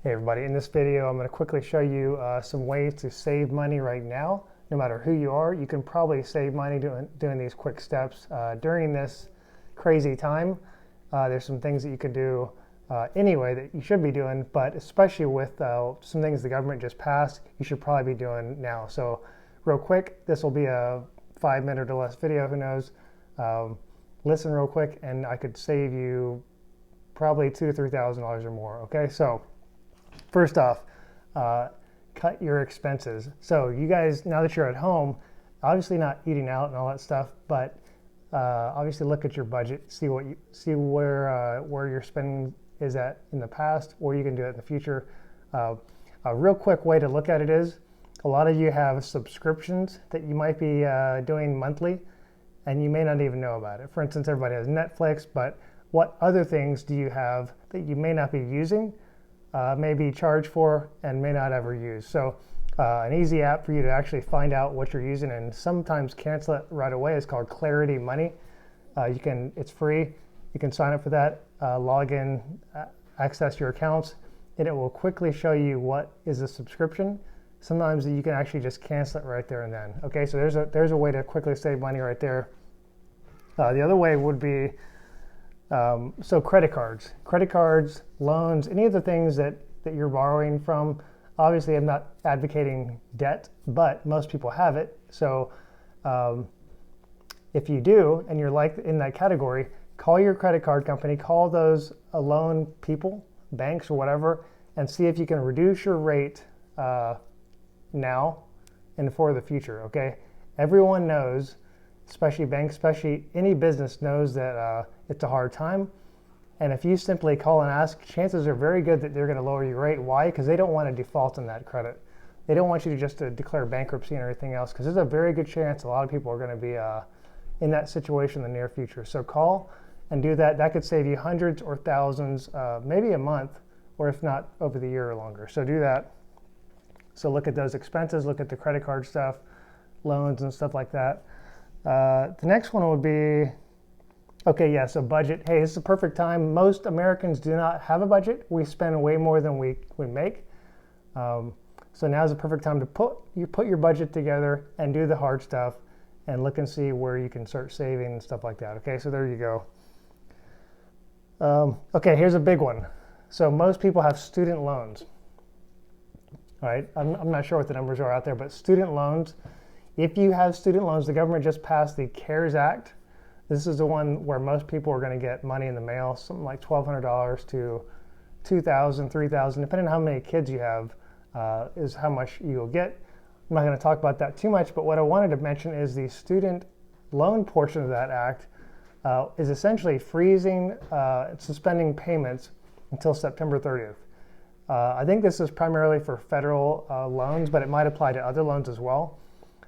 Hey everybody, in this video I'm going to quickly show you some ways to save money right now. No matter who you are, you can probably save money doing these quick steps during this crazy time. There's some things that you can do anyway that you should be doing, but especially with some things the government just passed, you should probably be doing now. So real quick, this will be a 5-minute or less video, who knows. Listen real quick and I could save you probably $2,000 to $3,000 or more. Okay, so first off, cut your expenses. So you guys, now that you're at home, obviously not eating out and all that stuff, but obviously look at your budget, see where your spending is at in the past, or you can do it in the future. A real quick way to look at it is, a lot of you have subscriptions that you might be doing monthly, and you may not even know about it. For instance, everybody has Netflix, but what other things do you have that you may not be using, may be charged for, and may not ever use? So an easy app for you to actually find out what you're using and sometimes cancel it right away is called Clarity Money. It's free. You can sign up for that, log in, access your accounts, and it will quickly show you what is a subscription. Sometimes you can actually just cancel it right there and then. Okay, so there's a way to quickly save money right there. The other way would be so credit cards, loans, any of the things that you're borrowing from. Obviously, I'm not advocating debt, but most people have it. So if you do, and you're like in that category, call your credit card company, call those loan people, banks or whatever, and see if you can reduce your rate now and for the future. Okay, everyone knows, especially banks, especially any business knows that it's a hard time. And if you simply call and ask, chances are very good that they're going to lower your rate. Why? Because they don't want to default on that credit. They don't want you to just declare bankruptcy and everything else, because there's a very good chance a lot of people are going to be in that situation in the near future. So call and do that. That could save you hundreds or thousands, maybe a month, or if not over the year or longer. So do that. So look at those expenses, look at the credit card stuff, loans and stuff like that. The next one would be, okay, yeah, so budget. Hey, this is a perfect time. Most Americans do not have a budget. We spend way more than we make. So now's the perfect time to put your budget together and do the hard stuff and look and see where you can start saving and stuff like that. Okay, so there you go. Okay, here's a big one. So most people have student loans. All right, I'm not sure what the numbers are out there, but student loans, if you have student loans, the government just passed the CARES Act. This is the one where most people are going to get money in the mail, something like $1,200 to $2,000, $3,000, depending on how many kids you have, is how much you'll get. I'm not going to talk about that too much, but what I wanted to mention is the student loan portion of that act is essentially freezing, suspending payments until September 30th. I think this is primarily for federal loans, but it might apply to other loans as well.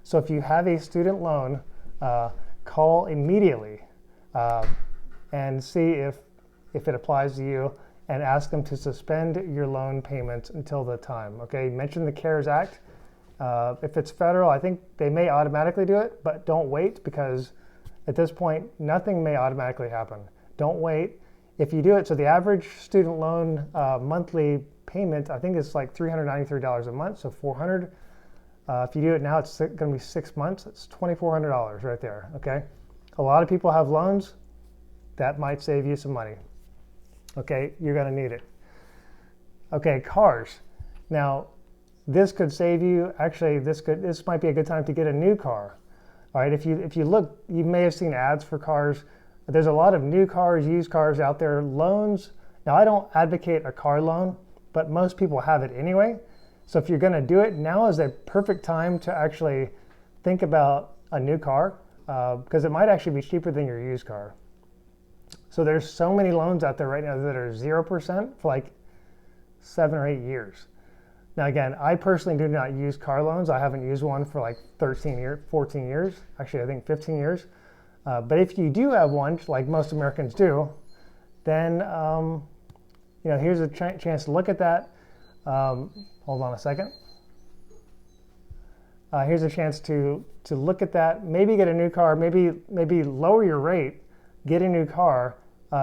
So if you have a student loan, call immediately and see if it applies to you, and ask them to suspend your loan payments until the time. Okay, mention the CARES Act. If it's federal, I think they may automatically do it, but don't wait, because at this point, nothing may automatically happen. Don't wait. If you do it, so the average student loan monthly payment, I think it's like $393 a month, so $400. If you do it now, it's going to be 6 months. It's $2,400 right there. Okay, a lot of people have loans. That might save you some money. Okay, you're going to need it. Okay, cars. Now, this could save you. Actually, this might be a good time to get a new car. All right, if you look, you may have seen ads for cars. There's a lot of new cars, used cars out there. Loans. Now, I don't advocate a car loan, but most people have it anyway. So if you're going to do it, now is a perfect time to actually think about a new car, because it might actually be cheaper than your used car. So there's so many loans out there right now that are 0% for like 7 or 8 years. Now again, I personally do not use car loans. I haven't used one for like 14 years. Actually, I think 15 years. But if you do have one, like most Americans do, then here's a chance to look at that. Hold on a second. Here's a chance to look at that. Maybe get a new car. Maybe lower your rate, get a new car,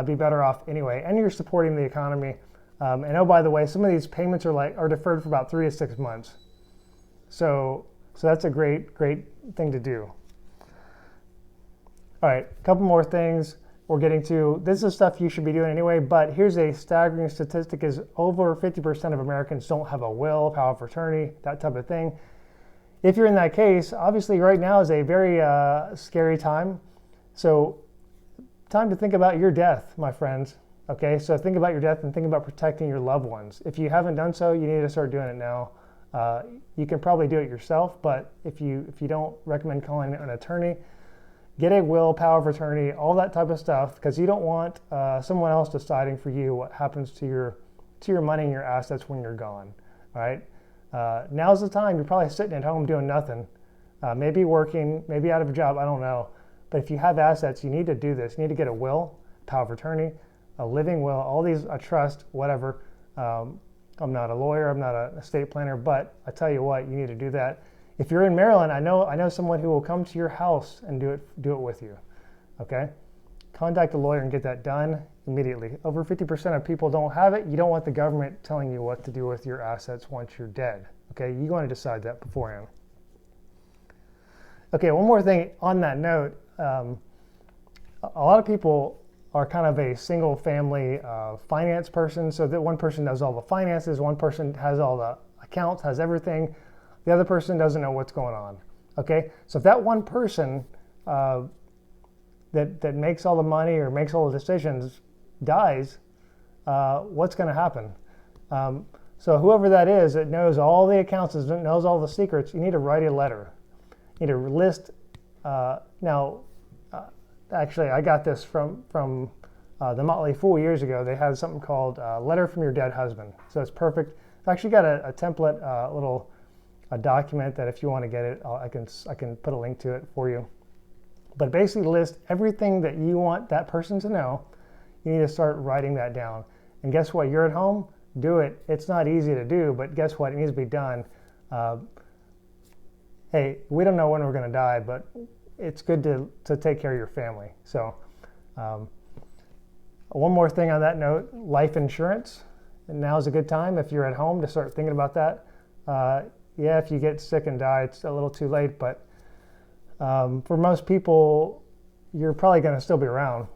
be better off anyway. And you're supporting the economy And oh, by the way, some of these payments are deferred for about 3 to 6 months. So that's a great thing to do. All right, a couple more things we're getting to. This is stuff you should be doing anyway, but here's a staggering statistic: is over 50% of Americans don't have a will, power of attorney, that type of thing. If you're in that case, obviously right now is a very scary time. So time to think about your death, my friends. Okay, so think about your death and think about protecting your loved ones. If you haven't done so, you need to start doing it now. You can probably do it yourself, but if you don't, recommend calling an attorney. Get a will, power of attorney, all that type of stuff, because you don't want someone else deciding for you what happens to your money and your assets when you're gone. All right. Now's the time. You're probably sitting at home doing nothing, maybe working, maybe out of a job. I don't know. But if you have assets, you need to do this. You need to get a will, power of attorney, a living will, all these, a trust, whatever. I'm not a lawyer. I'm not an estate planner, but I tell you what, you need to do that. If you're in Maryland, I know someone who will come to your house and do it with you. Okay, contact a lawyer and get that done immediately. Over 50% of people don't have it. You don't want the government telling you what to do with your assets once you're dead. Okay, you want to decide that beforehand. Okay, one more thing on that note. A lot of people are kind of a single family finance person, so that one person does all the finances, one person has all the accounts, has everything. The other person doesn't know what's going on. Okay, so if that one person that makes all the money or makes all the decisions dies, what's going to happen? So whoever that is that knows all the accounts, knows all the secrets, you need to write a letter. You need to list. Actually, I got this from the Motley Fool years ago. They had something called "Letter from Your Dead Husband." So it's perfect. I've actually got a template, a document that if you want to get it, I can put a link to it for you. But basically list everything that you want that person to know. You need to start writing that down. And guess what? You're at home, do it. It's not easy to do, but guess what? It needs to be done. Hey, we don't know when we're going to die, but it's good to take care of your family. So one more thing on that note, life insurance. And now is a good time if you're at home to start thinking about that. Yeah, if you get sick and die, it's a little too late, but for most people, you're probably going to still be around.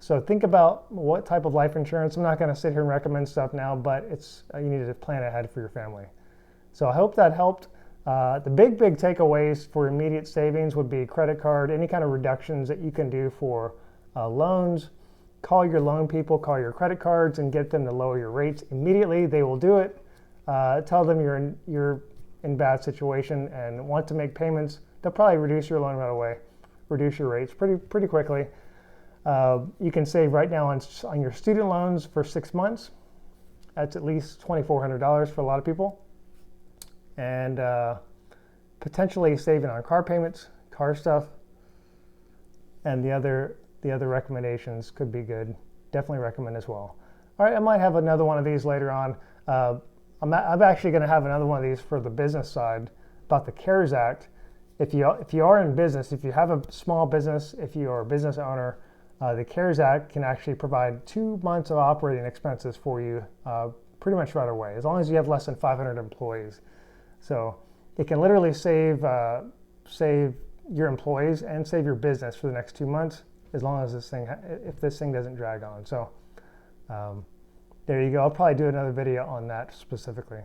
So think about what type of life insurance. I'm not going to sit here and recommend stuff now, but you need to plan ahead for your family. So I hope that helped. The big takeaways for immediate savings would be credit card, any kind of reductions that you can do for loans. Call your loan people, call your credit cards, and get them to lower your rates immediately. They will do it. Tell them you're in bad situation and want to make payments. They'll probably reduce your loan right away, reduce your rates pretty quickly. You can save right now on your student loans for 6 months. That's at least $2,400 for a lot of people. And potentially saving on car payments, car stuff, and the other recommendations could be good. Definitely recommend as well. All right, I might have another one of these later on. I'm actually going to have another one of these for the business side about the CARES Act. If you are in business, if you have a small business, if you are a business owner, the CARES Act can actually provide 2 months of operating expenses for you pretty much right away, as long as you have less than 500 employees. So it can literally save your employees and save your business for the next 2 months, as long as if this thing doesn't drag on. So there you go. I'll probably do another video on that specifically.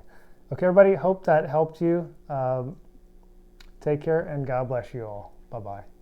Okay, everybody, hope that helped you. Take care and God bless you all. Bye-bye.